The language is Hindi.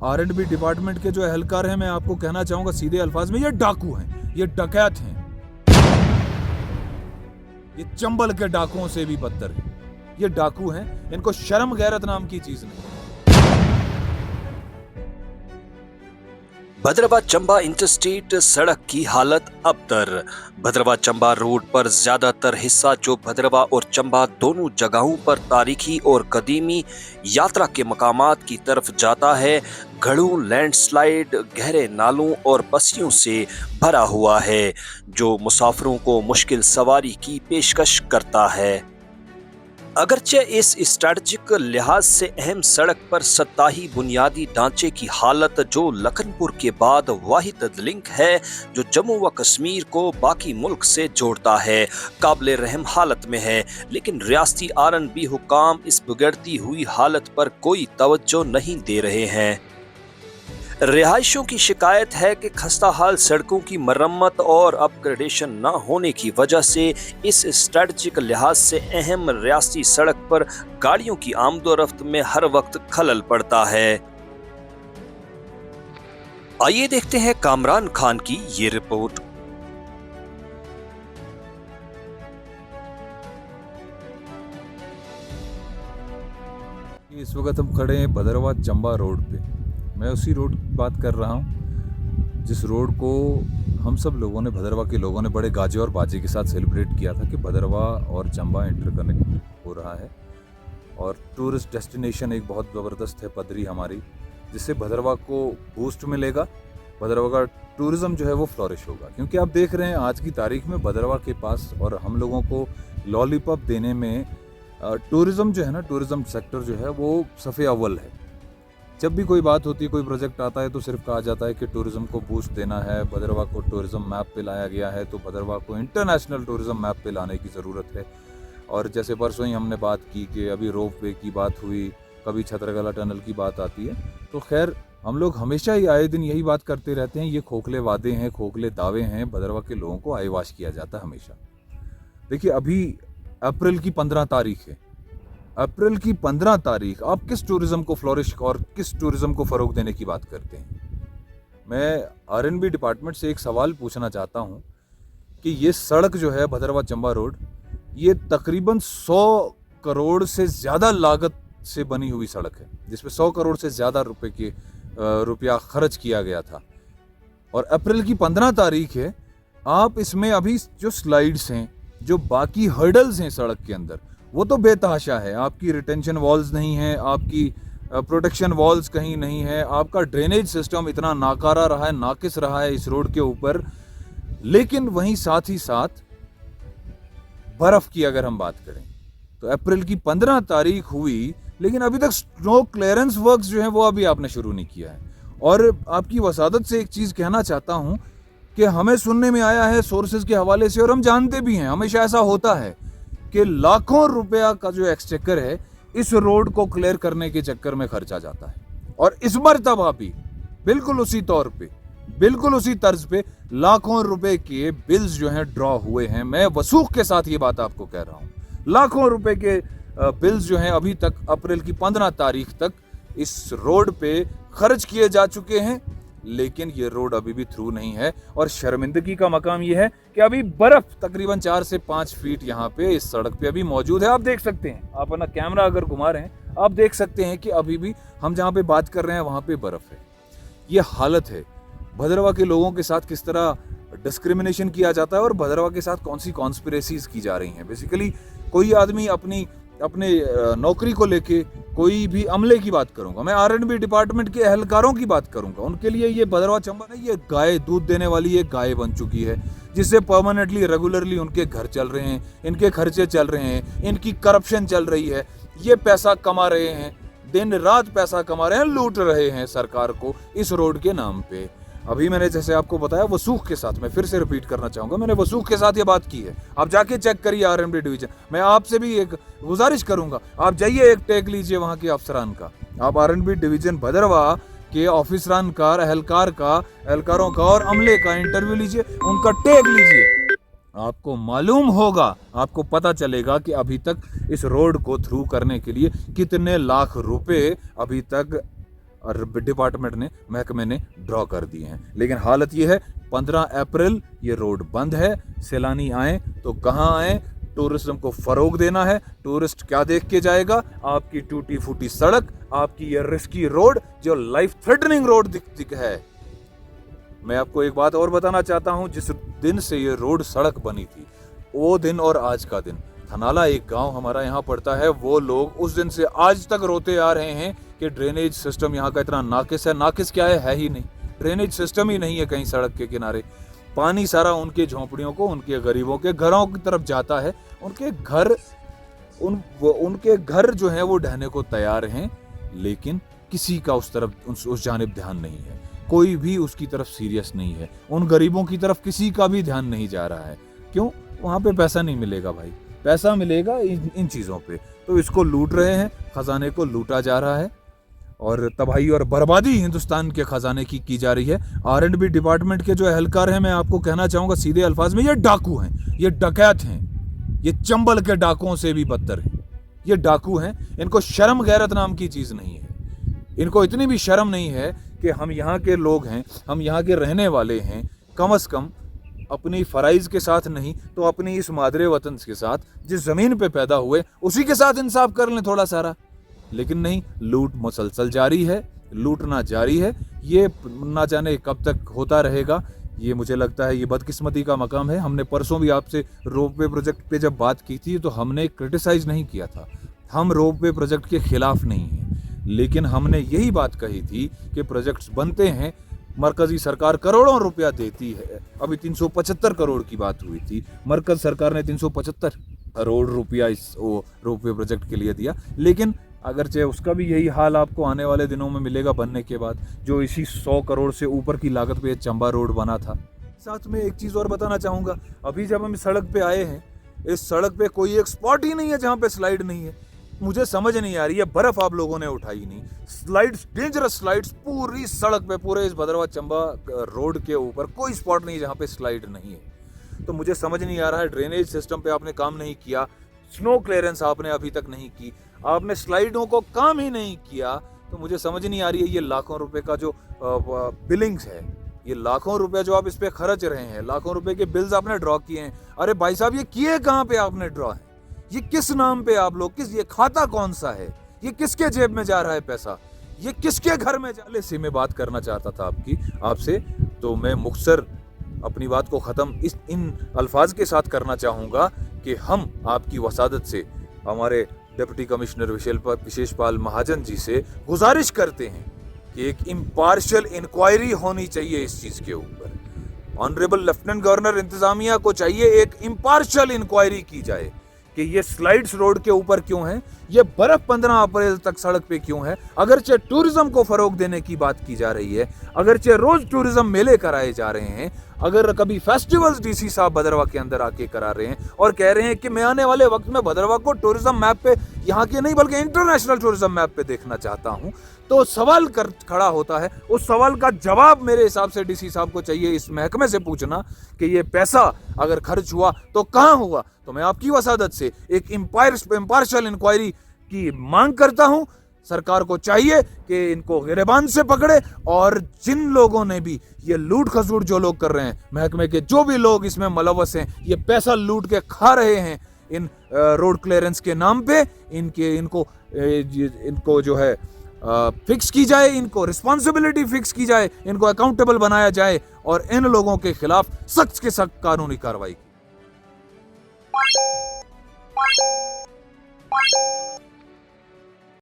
R&B डिपार्टमेंट के जो एहलकार हैं, मैं आपको कहना चाहूंगा सीधे अल्फाज में, ये डाकू हैं, ये डकैत हैं, ये चंबल के डाकुओं से भी बदतर है। ये डाकू हैं, इनको शर्म गैरत नाम की चीज नहीं। भद्रवाह चंबा इंटरस्टेट सड़क की हालत अबतर। भद्रवाह चंबा रोड पर ज्यादातर हिस्सा जो भद्रवाह और चंबा दोनों जगहों पर तारीखी और कदीमी यात्रा के मकामात की तरफ जाता है, गढ़ों, लैंडस्लाइड, गहरे नालों और पसियों से भरा हुआ है, जो मुसाफिरों को मुश्किल सवारी की पेशकश करता है। अगरचे इस स्ट्रेटजिक लिहाज से अहम सड़क पर सत्ताही बुनियादी ढांचे की हालत, जो लखनपुर के बाद वाहिद लिंक है जो जम्मू व कश्मीर को बाकी मुल्क से जोड़ता है, काबिले रहम हालत में है। लेकिन रियासती R&B हुकाम इस बिगड़ती हुई हालत पर कोई तवज्जो नहीं दे रहे हैं। रिहायशियों की शिकायत है कि खस्ता हाल सड़कों की मरम्मत और अपग्रेडेशन न होने की वजह से इस स्ट्रेटजिक लिहाज से अहम रियासती सड़क पर गाड़ियों की आमदोरफ्त में हर वक्त खलल पड़ता है। आइए देखते हैं कामरान खान की ये रिपोर्ट। इस वक्त हम खड़े हैं भद्रवाह चंबा रोड पे। मैं उसी रोड की बात कर रहा हूँ जिस रोड को हम सब लोगों ने, भद्रवाह के लोगों ने बड़े गाजे और बाजे के साथ सेलिब्रेट किया था कि भद्रवाह और चंबा इंटरकनेक्ट हो रहा है और टूरिस्ट डेस्टिनेशन एक बहुत ज़बरदस्त है पदरी हमारी, जिससे भद्रवाह को बूस्ट मिलेगा, भद्रवाह का टूरिज़्म जो है वो फ्लोरिश होगा। क्योंकि आप देख रहे हैं आज की तारीख में भद्रवाह के पास और हम लोगों को लॉलीपॉप देने में टूरिज़्म जो है ना, टूरिज़्म सेक्टर जो है वो सफ़े अव्वल है। जब भी कोई बात होती है, कोई प्रोजेक्ट आता है तो सिर्फ कहा जाता है कि टूरिज़्म को बूस्ट देना है, भद्रवाह को टूरिज़्म मैप पे लाया गया है, तो भद्रवाह को इंटरनेशनल टूरिज़्म मैप पे लाने की ज़रूरत है। और जैसे परसों ही हमने बात की कि अभी रोप वे की बात हुई, कभी छतरगला टनल की बात आती है, तो खैर हम लोग हमेशा ही आए दिन यही बात करते रहते हैं। ये खोखले वादे हैं, खोखले दावे हैं, भद्रवाह के लोगों को आईवाश किया जाता है हमेशा। देखिए अभी अप्रैल की 15 तारीख है, अप्रैल की 15 तारीख आप किस टूरिज्म को फ्लोरिश और किस टूरिज्म को फ़रोग देने की बात करते हैं? मैं R&B डिपार्टमेंट से एक सवाल पूछना चाहता हूं कि ये सड़क जो है भद्रवाह चंबा रोड, ये तकरीबन 100 करोड़ से ज़्यादा लागत से बनी हुई सड़क है, जिसमें 100 करोड़ से ज़्यादा रुपया खर्च किया गया था। और अप्रैल की 15 तारीख है, आप इसमें अभी जो स्लाइड्स हैं, जो बाकी हर्डल्स हैं सड़क के अंदर, वो तो बेतहाशा है। आपकी रिटेंशन वॉल्स नहीं है, आपकी प्रोटेक्शन वॉल्स कहीं नहीं है, आपका ड्रेनेज सिस्टम इतना नाकारा रहा है, नाकिस रहा है इस रोड के ऊपर। लेकिन वहीं साथ ही साथ बर्फ की अगर हम बात करें तो अप्रैल की 15 तारीख हुई, लेकिन अभी तक स्नो क्लियरेंस वर्क्स जो है वो अभी आपने शुरू नहीं किया है। और आपकी वसादत से एक चीज़ कहना चाहता हूं कि हमें सुनने में आया है सोर्सेज के हवाले से, और हम जानते भी हैं, हमेशा ऐसा होता है कि लाखों रुपया का जो एक्सचेकर है इस रोड को क्लियर करने के चक्कर में खर्चा जाता है। और इस मर्तबा भी बिल्कुल उसी तौर पे, बिल्कुल उसी तर्ज पे लाखों रुपए के बिल्स जो हैं ड्रॉ हुए हैं। मैं वसूख के साथ ये बात आपको कह रहा हूं, लाखों रुपए के बिल्स जो हैं अभी तक अप्रैल की 15 तारीख तक इस रोड पे खर्च किए जा चुके हैं, लेकिन ये रोड अभी भी थ्रू नहीं है। और शर्मिंदगी का मकाम ये है कि अभी बर्फ तकरीबन 4 से 5 फीट यहाँ पे इस सड़क पे अभी मौजूद है। आप देख सकते हैं, आप अपना कैमरा अगर घुमा रहे हैं आप देख सकते हैं कि अभी भी हम जहाँ पे बात कर रहे हैं वहाँ पे बर्फ है। ये हालत है। भद्रवाह के लोगों के साथ किस तरह डिस्क्रिमिनेशन किया जाता है और भद्रवाह के साथ कौन सी कॉन्स्पिरेसीज की जा रही हैं। बेसिकली कोई आदमी अपने नौकरी को लेके, कोई भी अमले की बात करूंगा मैं, R&B डिपार्टमेंट के एहलकारों की बात करूंगा, उनके लिए ये भद्रवाह चंबा नहीं, ये गाय, दूध देने वाली एक गाय बन चुकी है, जिससे परमानेंटली रेगुलरली उनके घर चल रहे हैं, इनके खर्चे चल रहे हैं, इनकी करप्शन चल रही है, ये पैसा कमा रहे हैं, दिन रात पैसा कमा रहे हैं, लूट रहे हैं सरकार को इस रोड के नाम पे। अभी मैंने जैसे आपको बताया वसूख के साथ, मैं फिर से रिपीट करना चाहूंगा, मैंने वसूख के साथ ये बात की है। आप जाके चेक करिए R&B डिवीजन। मैं आपसे भी एक गुजारिश करूंगा, आप जाइए एक टेक लीजिए वहां के अफसरान का, आप R&B डिवीजन भद्रवाह के ऑफिसरान का, एहलकारों का और अमले का इंटरव्यू लीजिए, उनका टेक लीजिए। आपको मालूम होगा, आपको पता चलेगा कि अभी तक इस रोड को थ्रू करने के लिए कितने लाख रुपए अभी तक और डिपार्टमेंट ने, महकमे ने ड्रॉ कर दिए हैं। लेकिन हालत ये है 15 अप्रैल ये रोड बंद है। सैलानी आए तो कहाँ आए? टूरिज्म को फरोग देना है। टूरिस्ट क्या देख के जाएगा? आपकी टूटी फूटी सड़क, आपकी ये रिस्की रोड जो लाइफ थ्रेटनिंग रोड दिख है। मैं आपको एक बात और बताना चाहता हूं, जिस दिन से ये रोड सड़क बनी थी वो दिन और आज का दिन, थनाला एक गांव हमारा यहाँ पड़ता है, वो लोग उस दिन से आज तक रोते आ रहे हैं कि ड्रेनेज सिस्टम यहाँ का इतना नाकिस है। नाकिस क्या है ही नहीं, ड्रेनेज सिस्टम ही नहीं है कहीं सड़क के किनारे। पानी सारा उनके झोंपड़ियों को, उनके गरीबों के घरों की तरफ जाता है। उनके घर जो है वो ढहने को तैयार हैं, लेकिन किसी का उस तरफ उस जानिब ध्यान नहीं है। कोई भी उसकी तरफ सीरियस नहीं है। उन गरीबों की तरफ किसी का भी ध्यान नहीं जा रहा है। क्यों? वहां पे पैसा नहीं मिलेगा भाई, पैसा मिलेगा इन चीजों पे। तो इसको लूट रहे हैं, खजाने को लूटा जा रहा है और तबाही और बर्बादी हिंदुस्तान के खजाने की जा रही है। R&B डिपार्टमेंट के जो एहलकार हैं, मैं आपको कहना चाहूंगा सीधे अल्फाज में, ये डाकू हैं, ये डकैत हैं, ये चंबल के डाकुओं से भी बदतर हैं। ये डाकू हैं, इनको शर्म गैरत नाम की चीज नहीं है। इनको इतनी भी शर्म नहीं है कि हम यहाँ के लोग हैं, हम यहाँ के रहने वाले हैं, कम से कम अपनी फराइज के साथ नहीं तो अपनी इस मादरे वतन के साथ, जिस जमीन पे पैदा हुए, उसी के साथ इंसाफ कर लें थोड़ा सारा। लेकिन नहीं, लूट मुसलसल जारी है, लूटना जारी है। ये ना जाने कब तक होता रहेगा। ये मुझे लगता है ये बदकिस्मती का मकाम है। हमने परसों भी आपसे रोपवे प्रोजेक्ट पे जब बात की थी तो हमने क्रिटिसाइज नहीं किया था। हम रोपवे प्रोजेक्ट के खिलाफ नहीं हैं, लेकिन हमने यही बात कही थी कि प्रोजेक्ट्स बनते हैं, मरकजी सरकार करोड़ों रुपया देती है। अभी 375 करोड़ की बात हुई थी, मरकज सरकार ने 375 करोड़ रुपया इस रोपवे प्रोजेक्ट के लिए दिया। लेकिन अगरचे उसका भी यही हाल आपको आने वाले दिनों में मिलेगा बनने के बाद, जो इसी 100 करोड़ से ऊपर की लागत पे चंबा रोड बना था। साथ में एक चीज़ और बताना चाहूँगा, अभी जब हम इस सड़क पे आए हैं, इस सड़क पे कोई एक स्पॉट ही नहीं है जहाँ पे स्लाइड नहीं है। मुझे समझ नहीं आ रही है, बर्फ आप लोगों ने उठाई नहीं, स्लाइड्स, डेंजरस स्लाइड्स पूरी सड़क पे, पूरे इस भद्रवाह चंबा रोड के ऊपर कोई स्पॉट नहीं जहाँ पे स्लाइड नहीं है। तो मुझे समझ नहीं आ रहा है, ड्रेनेज सिस्टम पे आपने काम नहीं किया, स्नो क्लियरेंस आपने अभी तक नहीं की, आपने स्लाइडों को काम ही नहीं किया। तो मुझे समझ नहीं आ रही है, ये लाखों रुपए का जो बिलिंग्स है, ये लाखों रुपए जो आप इस पे खर्च रहे हैं, लाखों रुपए के बिल्स आपने ड्रॉ किए हैं। अरे भाई साहब, ये किए कहाँ पे आपने ड्रॉ है? ये किस नाम पे आप लोग, ये खाता कौन सा है? ये किसके जेब में जा रहा है पैसा? ये किसके घर में जा? से मैं बात करना चाहता था आपसे, तो मैं मुख्तसर अपनी बात को ख़त्म इन अल्फाज के साथ करना चाहूँगा कि हम आपकी वसादत से हमारे डिप्टी कमिश्नर विशेषपाल महाजन जी से गुजारिश करते हैं कि एक इम्पार्शियल इंक्वायरी होनी चाहिए इस चीज़ के ऊपर। ऑनरेबल लेफ्टिनेंट गवर्नर इंतजामिया को चाहिए एक इम्पार्शियल इंक्वायरी की जाए कि ये स्लाइड्स रोड के ऊपर क्यों है, ये बर्फ 15 अप्रैल तक सड़क पे क्यों है। अगरचे टूरिज्म को फरोग देने की बात की जा रही है, अगरचे रोज टूरिज्म मेले कराए जा रहे हैं, अगर कभी फेस्टिवल्स डीसी साहब भद्रवाह के अंदर आके करा रहे हैं और कह रहे हैं कि मैं आने वाले वक्त में भद्रवाह को टूरिज्म मैप पे, यहाँ के नहीं बल्कि इंटरनेशनल टूरिज्म मैप पे देखना चाहता हूँ, तो सवाल खड़ा होता है। उस सवाल का जवाब मेरे हिसाब से डीसी साहब को चाहिए इस महकमे से पूछना कि ये पैसा अगर खर्च हुआ तो कहाँ हुआ। तो मैं आपकी वसादत से एक इम्पार्शियल इंक्वायरी की मांग करता हूँ। सरकार को चाहिए कि इनको गिरेबान से पकड़े और जिन लोगों ने भी ये लूट खसूट जो लोग कर रहे हैं, महकमे के जो भी लोग इसमें मुलव्वस हैं, ये पैसा लूट के खा रहे हैं इन रोड क्लियरेंस के नाम पे, इनको जो है फिक्स की जाए, इनको रिस्पॉन्सिबिलिटी फिक्स की जाए, इनको अकाउंटेबल बनाया जाए और इन लोगों के खिलाफ सख्त से सख्त कानूनी कार्रवाई की।